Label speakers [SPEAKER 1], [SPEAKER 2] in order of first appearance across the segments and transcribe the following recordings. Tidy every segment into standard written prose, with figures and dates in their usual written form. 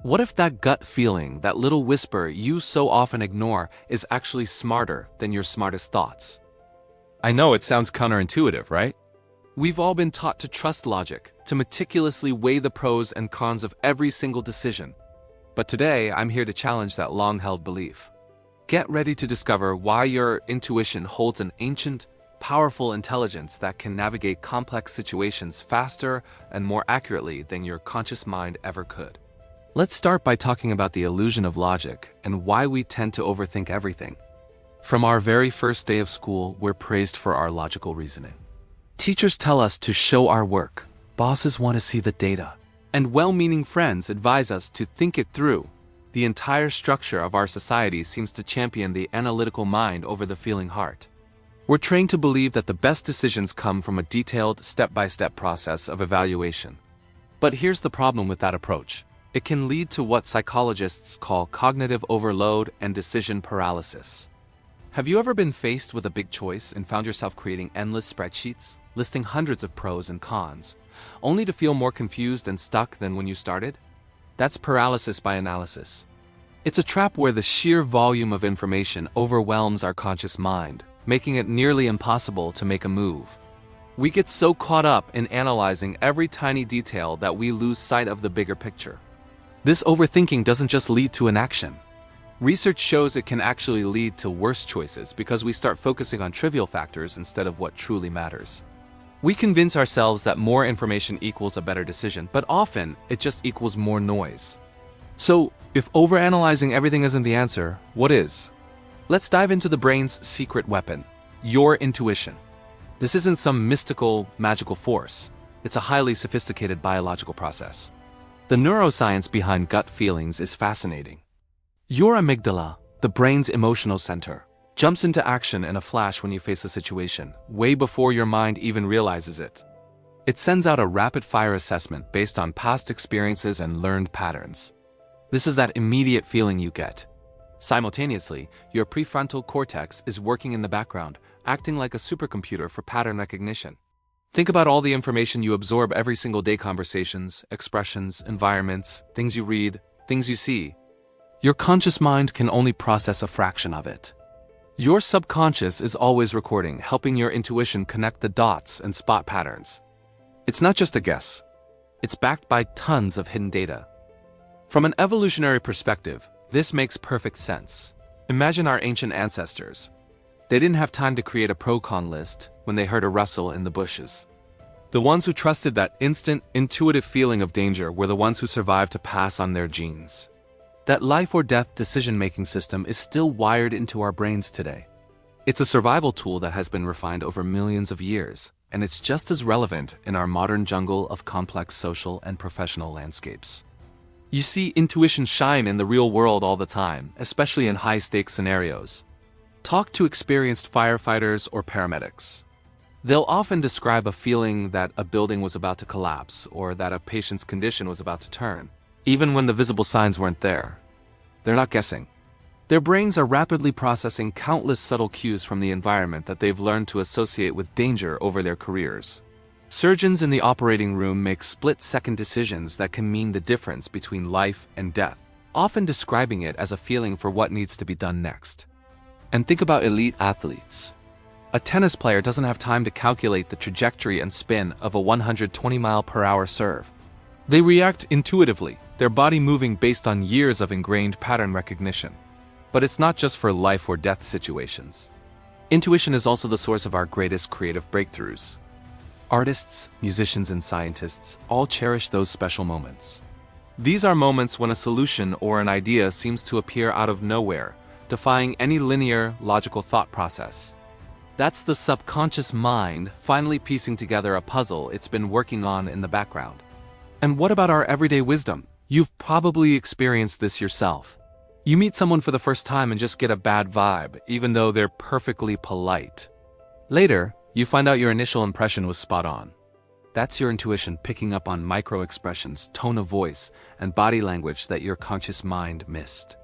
[SPEAKER 1] What if that gut feeling, that little whisper you so often ignore, is actually smarter than your smartest thoughts? I know it sounds counterintuitive, right? We've all been taught to trust logic, to meticulously weigh the pros and cons of every single decision. But today, I'm here to challenge that long-held belief. Get ready to discover why your intuition holds an ancient, powerful intelligence that can navigate complex situations faster and more accurately than your conscious mind ever could. Let's start by talking about the illusion of logic and why we tend to overthink everything. From our very first day of school, we're praised for our logical reasoning. Teachers tell us to show our work, bosses want to see the data, and well-meaning friends advise us to think it through. The entire structure of our society seems to champion the analytical mind over the feeling heart. We're trained to believe that the best decisions come from a detailed, step-by-step process of evaluation. But here's the problem with that approach. It can lead to what psychologists call cognitive overload and decision paralysis. Have you ever been faced with a big choice and found yourself creating endless spreadsheets, listing hundreds of pros and cons, only to feel more confused and stuck than when you started? That's paralysis by analysis. It's a trap where the sheer volume of information overwhelms our conscious mind, making it nearly impossible to make a move. We get so caught up in analyzing every tiny detail that we lose sight of the bigger picture. This overthinking doesn't just lead to inaction. Research shows it can actually lead to worse choices because we start focusing on trivial factors instead of what truly matters. We convince ourselves that more information equals a better decision, but often it just equals more noise. So, if overanalyzing everything isn't the answer, what is? Let's dive into the brain's secret weapon, your intuition. This isn't some mystical, magical force. It's a highly sophisticated biological process. The neuroscience behind gut feelings is fascinating. Your amygdala, the brain's emotional center, jumps into action in a flash when you face a situation, way before your mind even realizes it. It sends out a rapid-fire assessment based on past experiences and learned patterns. This is that immediate feeling you get. Simultaneously, your prefrontal cortex is working in the background, acting like a supercomputer for pattern recognition. Think about all the information you absorb every single day: conversations, expressions, environments, things you read, things you see. Your conscious mind can only process a fraction of it. Your subconscious is always recording, helping your intuition connect the dots and spot patterns. It's not just a guess. It's backed by tons of hidden data. From an evolutionary perspective, this makes perfect sense. Imagine our ancient ancestors. They didn't have time to create a pro-con list when they heard a rustle in the bushes. The ones who trusted that instant, intuitive feeling of danger were the ones who survived to pass on their genes. That life-or-death decision-making system is still wired into our brains today. It's a survival tool that has been refined over millions of years, and it's just as relevant in our modern jungle of complex social and professional landscapes. You see intuition shine in the real world all the time, especially in high-stakes scenarios. Talk to experienced firefighters or paramedics. They'll often describe a feeling that a building was about to collapse or that a patient's condition was about to turn, even when the visible signs weren't there. They're not guessing. Their brains are rapidly processing countless subtle cues from the environment that they've learned to associate with danger over their careers. Surgeons in the operating room make split-second decisions that can mean the difference between life and death, often describing it as a feeling for what needs to be done next. And think about elite athletes. A tennis player doesn't have time to calculate the trajectory and spin of a 120-mile-per-hour serve. They react intuitively, their body moving based on years of ingrained pattern recognition. But it's not just for life or death situations. Intuition is also the source of our greatest creative breakthroughs. Artists, musicians, and scientists all cherish those special moments. These are moments when a solution or an idea seems to appear out of nowhere, defying any linear, logical thought process. That's the subconscious mind finally piecing together a puzzle it's been working on in the background. And what about our everyday wisdom? You've probably experienced this yourself. You meet someone for the first time and just get a bad vibe, even though they're perfectly polite. Later, you find out your initial impression was spot on. That's your intuition picking up on micro-expressions, tone of voice, and body language that your conscious mind missed.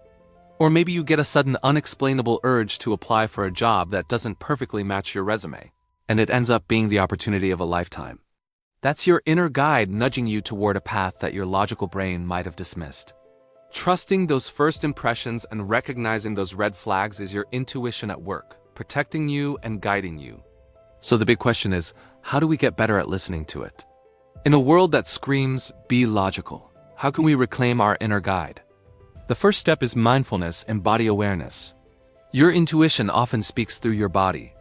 [SPEAKER 1] Or maybe you get a sudden unexplainable urge to apply for a job that doesn't perfectly match your resume, and it ends up being the opportunity of a lifetime. That's your inner guide nudging you toward a path that your logical brain might have dismissed. Trusting those first impressions and recognizing those red flags is your intuition at work, protecting you and guiding you. So the big question is, how do we get better at listening to it? In a world that screams, be logical, how can we reclaim our inner guide? The first step is mindfulness and body awareness. Your intuition often speaks through your body.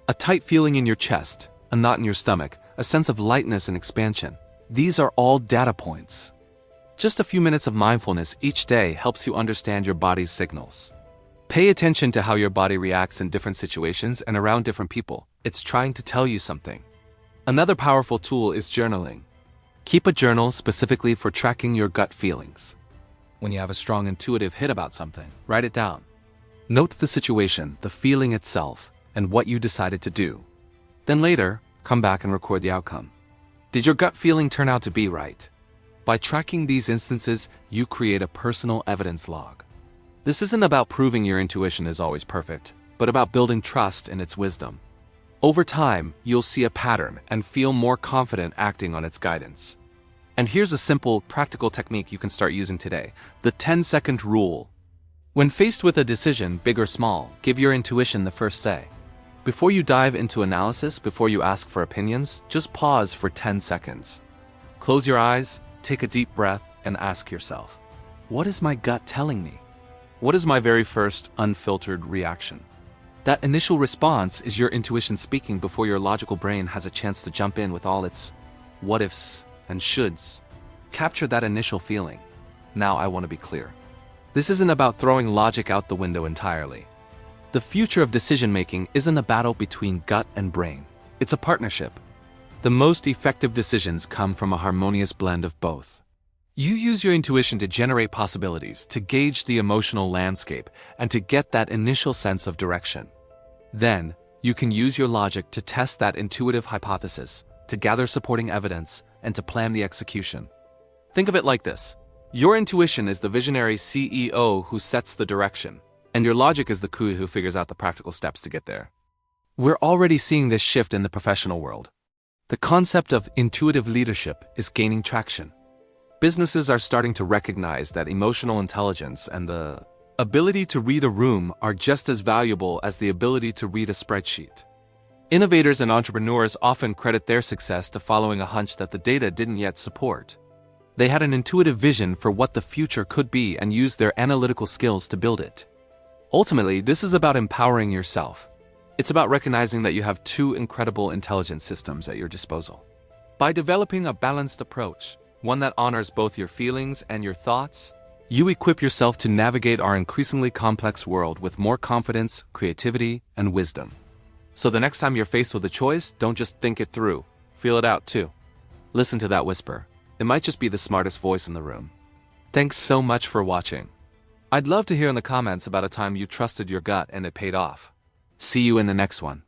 [SPEAKER 1] A tight feeling in your chest, a knot in your stomach, a sense of lightness and expansion. These are all data points. Just a few minutes of mindfulness each day helps you understand your body's signals. Pay attention to how your body reacts in different situations and around different people. It's trying to tell you something. Another powerful tool is journaling. Keep a journal specifically for tracking your gut feelings. When you have a strong intuitive hit about something, write it down. Note the situation, the feeling itself, and what you decided to do. Then later, come back and record the outcome. Did your gut feeling turn out to be right? By tracking these instances, you create a personal evidence log. This isn't about proving your intuition is always perfect, but about building trust in its wisdom. Over time, you'll see a pattern and feel more confident acting on its guidance. And here's a simple, practical technique you can start using today: the 10-second rule. When faced with a decision, big or small, give your intuition the first say. Before you dive into analysis, before you ask for opinions, just pause for 10 seconds. Close your eyes, take a deep breath, and ask yourself, what is my gut telling me? What is my very first unfiltered reaction? That initial response is your intuition speaking before your logical brain has a chance to jump in with all its what ifs and shoulds. Capture that initial feeling. Now I want to be clear. This isn't about throwing logic out the window entirely. The future of decision-making isn't a battle between gut and brain. It's a partnership. The most effective decisions come from a harmonious blend of both. You use your intuition to generate possibilities, to gauge the emotional landscape, and to get that initial sense of direction. Then, you can use your logic to test that intuitive hypothesis, to gather supporting evidence, and to plan the execution. Think of it like this. Your intuition is the visionary CEO who sets the direction, and your logic is the coup who figures out the practical steps to get there. We're already seeing this shift in the professional world. The concept of intuitive leadership is gaining traction. Businesses are starting to recognize that emotional intelligence and the ability to read a room are just as valuable as the ability to read a spreadsheet. Innovators and entrepreneurs often credit their success to following a hunch that the data didn't yet support. They had an intuitive vision for what the future could be and used their analytical skills to build it. Ultimately, this is about empowering yourself. It's about recognizing that you have two incredible intelligence systems at your disposal. By developing a balanced approach, one that honors both your feelings and your thoughts, you equip yourself to navigate our increasingly complex world with more confidence, creativity, and wisdom. So the next time you're faced with a choice, don't just think it through. Feel it out too. Listen to that whisper. It might just be the smartest voice in the room. Thanks so much for watching. I'd love to hear in the comments about a time you trusted your gut and it paid off. See you in the next one.